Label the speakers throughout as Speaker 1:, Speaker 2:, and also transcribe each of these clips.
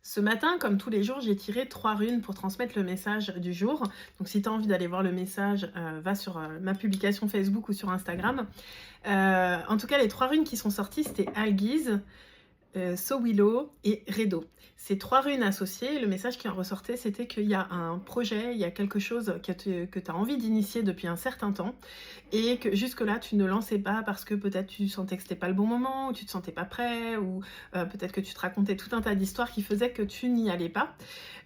Speaker 1: Ce matin, comme tous les jours, j'ai tiré 3 runes pour transmettre le message du jour. Donc si tu as envie d'aller voir le message, va sur ma publication Facebook ou sur Instagram. En tout cas, les 3 runes qui sont sorties, c'était Algiz, Sowilo et Redo. Ces 3 runes associées, le message qui en ressortait, c'était qu'il y a un projet, il y a quelque chose que tu as envie d'initier depuis un certain temps et que jusque-là, tu ne lançais pas parce que peut-être tu sentais que c'était pas le bon moment, ou tu te sentais pas prêt, ou peut-être que tu te racontais tout un tas d'histoires qui faisaient que tu n'y allais pas.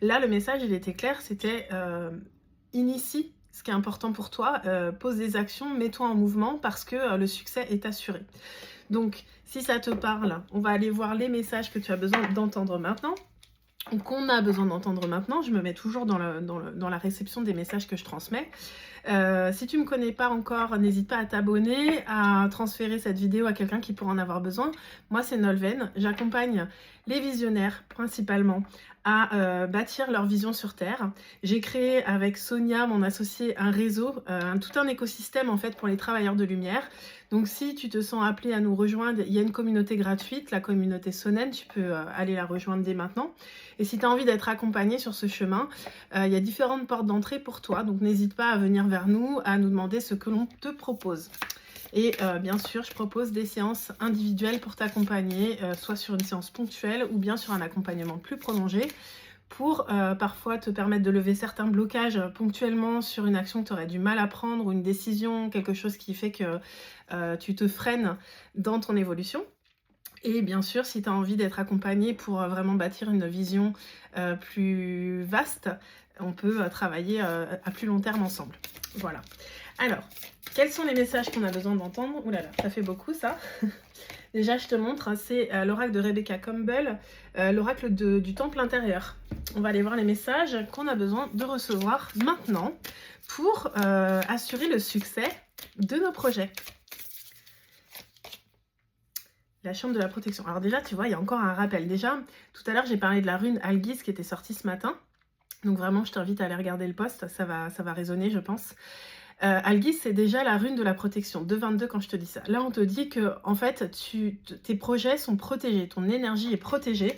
Speaker 1: Là, le message, il était clair, c'était initie ce qui est important pour toi, pose des actions, mets-toi en mouvement parce que le succès est assuré. Donc, si ça te parle, on va aller voir les messages que tu as besoin d'entendre maintenant, ou qu'on a besoin d'entendre maintenant. Je me mets toujours dans la réception des messages que je transmets. Si tu ne me connais pas encore, n'hésite pas à t'abonner, à transférer cette vidéo à quelqu'un qui pourra en avoir besoin. Moi, c'est Nolwenn. J'accompagne les visionnaires, principalement, à bâtir leur vision sur Terre. J'ai créé avec Sonia, mon associée, un réseau, tout un écosystème en fait pour les travailleurs de lumière. Donc si tu te sens appelé à nous rejoindre, il y a une communauté gratuite, la communauté Sonen, tu peux aller la rejoindre dès maintenant. Et si tu as envie d'être accompagné sur ce chemin, il y a différentes portes d'entrée pour toi, donc n'hésite pas à venir vers nous, à nous demander ce que l'on te propose. Et bien sûr, je propose des séances individuelles pour t'accompagner, soit sur une séance ponctuelle ou bien sur un accompagnement plus prolongé, pour parfois te permettre de lever certains blocages ponctuellement sur une action que tu aurais du mal à prendre ou une décision, quelque chose qui fait que tu te freines dans ton évolution. Et bien sûr, si tu as envie d'être accompagné pour vraiment bâtir une vision plus vaste, on peut travailler à plus long terme ensemble. Voilà. Alors, quels sont les messages qu'on a besoin d'entendre? Ouh là là, ça fait beaucoup ça. Déjà, je te montre, c'est l'oracle de Rebecca Campbell, l'oracle du temple intérieur. On va aller voir les messages qu'on a besoin de recevoir maintenant pour assurer le succès de nos projets. La chambre de la protection. Alors déjà, tu vois, il y a encore un rappel. Déjà, tout à l'heure, j'ai parlé de la rune Algiz qui était sortie ce matin. Donc vraiment, je t'invite à aller regarder le post. Ça va résonner, je pense. Algiz, c'est déjà la rune de la protection. 2,22 quand je te dis ça. Là, on te dit que, en fait, tes projets sont protégés. Ton énergie est protégée.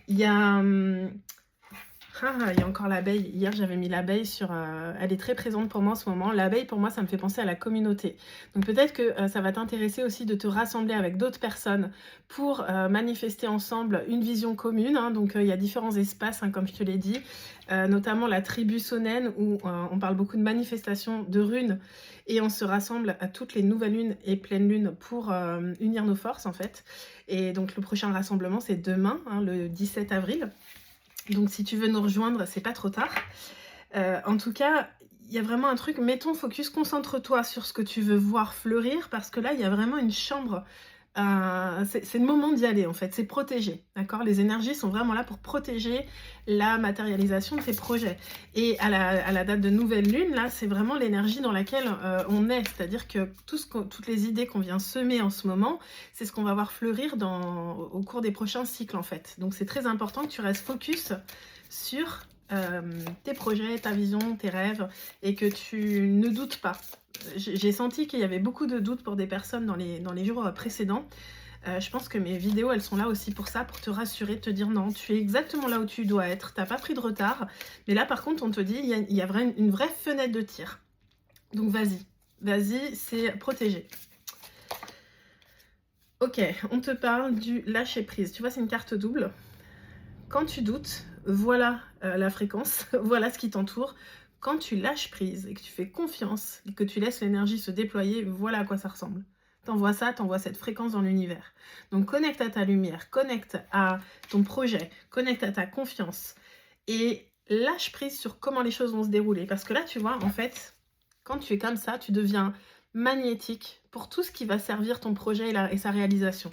Speaker 1: Il y a... il y a encore l'abeille. Hier, j'avais mis l'abeille sur... elle est très présente pour moi en ce moment. L'abeille, pour moi, ça me fait penser à la communauté. Donc peut-être que ça va t'intéresser aussi de te rassembler avec d'autres personnes pour manifester ensemble une vision commune. Donc il y a différents espaces, comme je te l'ai dit. Notamment la tribu Sonen, où on parle beaucoup de manifestations de runes. Et on se rassemble à toutes les nouvelles lunes et pleines lunes pour unir nos forces, en fait. Et donc le prochain rassemblement, c'est demain, le 17 avril. Donc si tu veux nous rejoindre, c'est pas trop tard. En tout cas, il y a vraiment un truc, mets ton focus, concentre-toi sur ce que tu veux voir fleurir, parce que là, il y a vraiment une chambre. C'est le moment d'y aller en fait, c'est protégé, d'accord? Les énergies sont vraiment là pour protéger la matérialisation de tes projets. Et à la date de nouvelle lune, là, c'est vraiment l'énergie dans laquelle on est, c'est-à-dire que toutes les idées qu'on vient semer en ce moment, c'est ce qu'on va voir fleurir au cours des prochains cycles en fait. Donc c'est très important que tu restes focus sur tes projets, ta vision, tes rêves, et que tu ne doutes pas. J'ai senti qu'il y avait beaucoup de doutes pour des personnes dans les jours précédents. Je pense que mes vidéos, elles sont là aussi pour ça, pour te rassurer, te dire non, tu es exactement là où tu dois être, t'as pas pris de retard. Mais là, par contre, on te dit, il y a une vraie fenêtre de tir. Donc vas-y, c'est protégé. Ok, on te parle du lâcher prise. Tu vois, c'est une carte double. Quand tu doutes, voilà la fréquence, voilà ce qui t'entoure. Quand tu lâches prise et que tu fais confiance, et que tu laisses l'énergie se déployer, voilà à quoi ça ressemble. T'envoies ça, t'envoies cette fréquence dans l'univers. Donc connecte à ta lumière, connecte à ton projet, connecte à ta confiance et lâche prise sur comment les choses vont se dérouler. Parce que là, tu vois, en fait, quand tu es comme ça, tu deviens magnétique pour tout ce qui va servir ton projet et sa réalisation.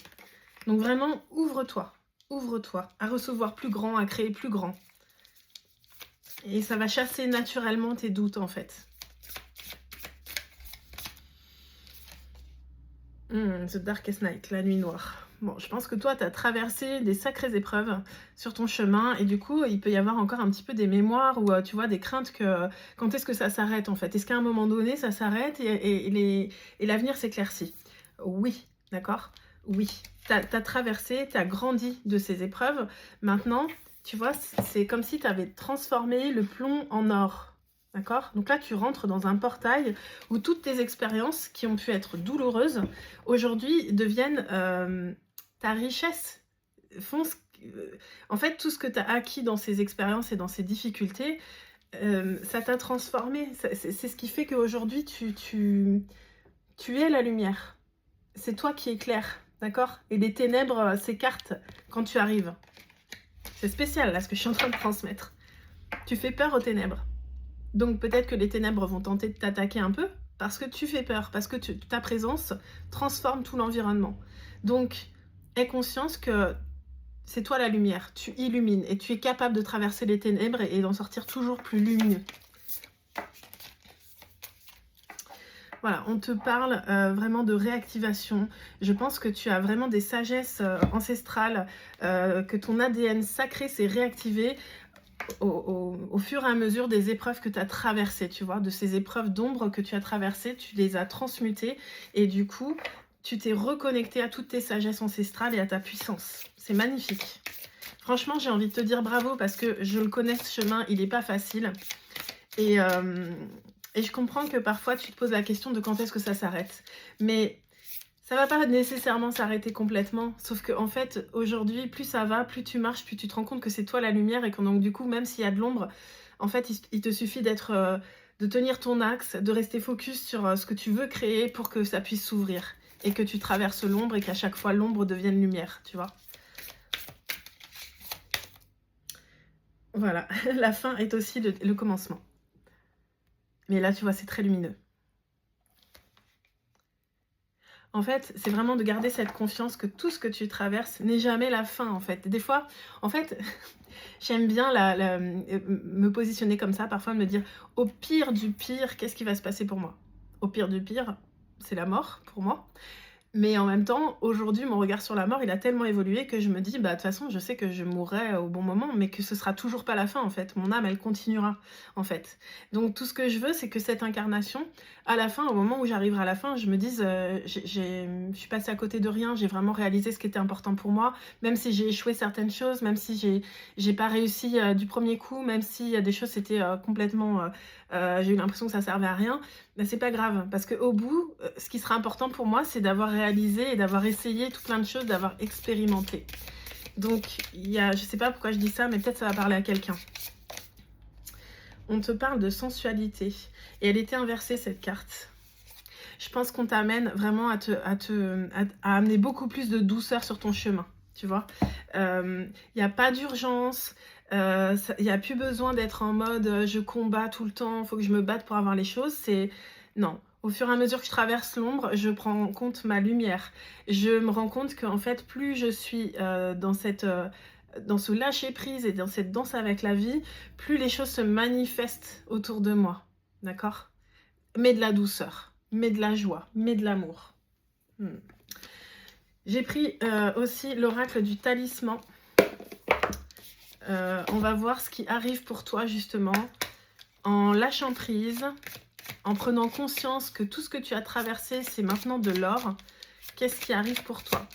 Speaker 1: Donc vraiment, ouvre-toi à recevoir plus grand, à créer plus grand. Et ça va chasser naturellement tes doutes en fait. The Darkest Night, la nuit noire. Bon, je pense que toi, tu as traversé des sacrées épreuves sur ton chemin et du coup, il peut y avoir encore un petit peu des mémoires ou tu vois, des craintes que quand est-ce que ça s'arrête en fait? Est-ce qu'à un moment donné, ça s'arrête et l'avenir s'éclaircit? Oui, d'accord? Oui. Tu as traversé, tu as grandi de ces épreuves. Maintenant, tu vois, c'est comme si tu avais transformé le plomb en or. D'accord? Donc là, tu rentres dans un portail où toutes tes expériences qui ont pu être douloureuses, aujourd'hui deviennent ta richesse. Font en fait, tout ce que tu as acquis dans ces expériences et dans ces difficultés, ça t'a transformé. C'est ce qui fait qu'aujourd'hui, tu es la lumière. C'est toi qui éclaires, d'accord? Et les ténèbres s'écartent quand tu arrives. C'est spécial, là, ce que je suis en train de transmettre. Tu fais peur aux ténèbres. Donc peut-être que les ténèbres vont tenter de t'attaquer un peu, parce que tu fais peur, parce que ta présence transforme tout l'environnement. Donc, aie conscience que c'est toi la lumière, tu illumines, et tu es capable de traverser les ténèbres et d'en sortir toujours plus lumineux. Voilà, on te parle vraiment de réactivation. Je pense que tu as vraiment des sagesses ancestrales, que ton ADN sacré s'est réactivé au fur et à mesure des épreuves que tu as traversées, tu vois, de ces épreuves d'ombre que tu as traversées, tu les as transmutées et du coup, tu t'es reconnecté à toutes tes sagesses ancestrales et à ta puissance. C'est magnifique. Franchement, j'ai envie de te dire bravo parce que je le connais ce chemin, il n'est pas facile. Et je comprends que parfois tu te poses la question de quand est-ce que ça s'arrête. Mais ça va pas nécessairement s'arrêter complètement, sauf que en fait, aujourd'hui, plus ça va, plus tu marches, plus tu te rends compte que c'est toi la lumière et que donc du coup, même s'il y a de l'ombre, en fait, il te suffit de tenir ton axe, de rester focus sur ce que tu veux créer pour que ça puisse s'ouvrir et que tu traverses l'ombre et qu'à chaque fois l'ombre devienne lumière, tu vois. Voilà, la fin est aussi le commencement. Mais là, tu vois, c'est très lumineux. En fait, c'est vraiment de garder cette confiance que tout ce que tu traverses n'est jamais la fin, en fait. Des fois, en fait, j'aime bien me positionner comme ça, parfois me dire, au pire du pire, qu'est-ce qui va se passer pour moi? Au pire du pire, c'est la mort pour moi. Mais en même temps, aujourd'hui, mon regard sur la mort, il a tellement évolué que je me dis, bah, de toute façon, je sais que je mourrai au bon moment, mais que ce sera toujours pas la fin, en fait. Mon âme, elle continuera, en fait. Donc, tout ce que je veux, c'est que cette incarnation, à la fin, au moment où j'arriverai à la fin, je me dise, je suis passée à côté de rien, j'ai vraiment réalisé ce qui était important pour moi, même si j'ai échoué certaines choses, même si j'ai pas réussi du premier coup, même si des choses, c'était complètement... j'ai eu l'impression que ça servait à rien, ben, c'est pas grave, parce qu'au bout, ce qui sera important pour moi, c'est d'avoir réalisé et d'avoir essayé tout plein de choses, d'avoir expérimenté. Donc, je sais pas pourquoi je dis ça, mais peut-être ça va parler à quelqu'un. On te parle de sensualité, et elle était inversée, cette carte. Je pense qu'on t'amène vraiment à amener beaucoup plus de douceur sur ton chemin, tu vois. Il n'y a pas d'urgence, il n'y a plus besoin d'être en mode je combats tout le temps, il faut que je me batte pour avoir les choses. Non, au fur et à mesure que je traverse l'ombre, je prends en compte ma lumière. Je me rends compte qu'en fait, plus je suis dans ce lâcher prise et dans cette danse avec la vie, plus les choses se manifestent autour de moi, d'accord? Mais de la douceur, mais de la joie, mais de l'amour. J'ai pris aussi l'oracle du talisman. On va voir ce qui arrive pour toi justement en lâchant prise, en prenant conscience que tout ce que tu as traversé, c'est maintenant de l'or. Qu'est-ce qui arrive pour toi?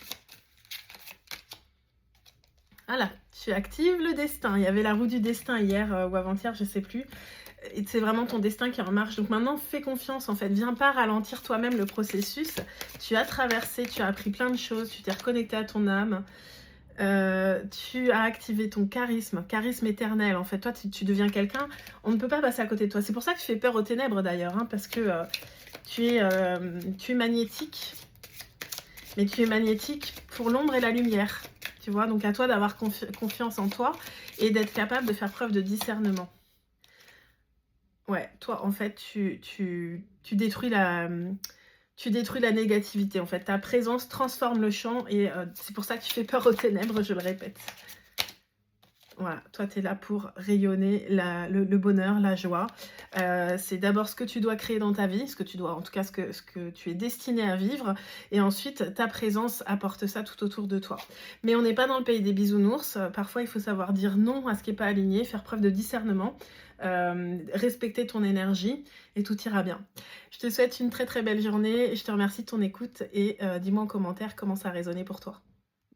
Speaker 1: Voilà, tu actives le destin. Il y avait la roue du destin hier ou avant-hier, je ne sais plus. C'est vraiment ton destin qui est en marche. Donc maintenant, fais confiance en fait. Viens pas ralentir toi-même le processus. Tu as traversé, tu as appris plein de choses, tu t'es reconnecté à ton âme. Tu as activé ton charisme éternel. En fait, toi, tu deviens quelqu'un. On ne peut pas passer à côté de toi. C'est pour ça que tu fais peur aux ténèbres d'ailleurs, hein, parce que tu es magnétique. Mais tu es magnétique pour l'ombre et la lumière. Tu vois, donc à toi d'avoir confiance en toi et d'être capable de faire preuve de discernement. Ouais, toi, en fait, tu détruis la négativité. En fait, ta présence transforme le champ et c'est pour ça que tu fais peur aux ténèbres, je le répète. Voilà, toi, tu es là pour rayonner le bonheur, la joie. C'est d'abord ce que tu dois créer dans ta vie, en tout cas, ce que tu es destiné à vivre. Et ensuite, ta présence apporte ça tout autour de toi. Mais on n'est pas dans le pays des bisounours. Parfois, il faut savoir dire non à ce qui n'est pas aligné, faire preuve de discernement, respecter ton énergie et tout ira bien. Je te souhaite une très très belle journée. Je te remercie de ton écoute et dis-moi en commentaire comment ça a résonné pour toi.